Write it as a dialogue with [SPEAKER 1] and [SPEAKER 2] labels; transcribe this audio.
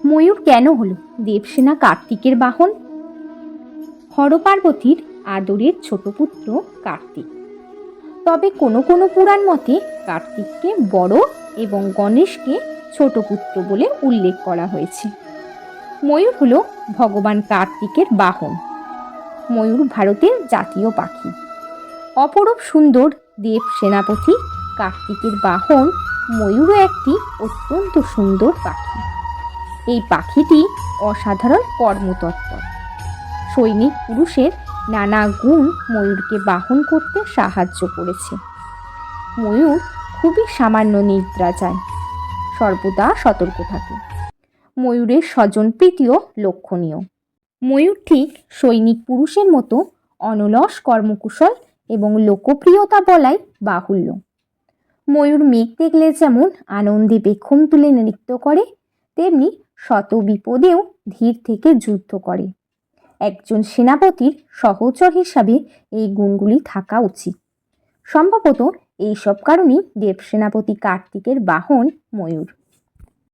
[SPEAKER 1] ময়ূর কেন হলো দেবসেনা কার্তিকের বাহন? হরপার্বতীর আদরের ছোট পুত্র কার্তিক। তবে কোনো কোনো পুরাণ মতে কার্তিককে বড় এবং গণেশকে ছোট পুত্র বলে উল্লেখ করা হয়েছে। ময়ূর হলো ভগবান কার্তিকের বাহন। ময়ূর ভারতের জাতীয় পাখি। অপরূপ সুন্দর দেব সেনাপতি কার্তিকের বাহন ময়ূরও একটি অত্যন্ত সুন্দর পাখি। এই পাখিটি অসাধারণ কর্মতৎপর। সৈনিক পুরুষের নানা গুণ ময়ূরকে বাহন করতে সাহায্য করেছে। ময়ূর খুবই সামান্য নিদ্রা যায়, সর্বদা সতর্ক থাকে। ময়ূরের স্বজনপ্রীতিও লক্ষণীয়। ময়ূর ঠিক সৈনিক পুরুষের মতো অনলস কর্মকুশল এবং লোকপ্রিয়তা বলাই বাহুল্য। ময়ূর মেঘ দেখলে যেমন আনন্দে পেখম তুলে নৃত্য করে, তেমনি শত বিপদেও ধীর থেকে যুদ্ধ করে। একজন সেনাপতির সহচর হিসাবে এই গুণগুলি থাকা উচিত। সম্ভবত এইসব কারণেই দেব সেনাপতি কার্তিকের বাহন ময়ূর।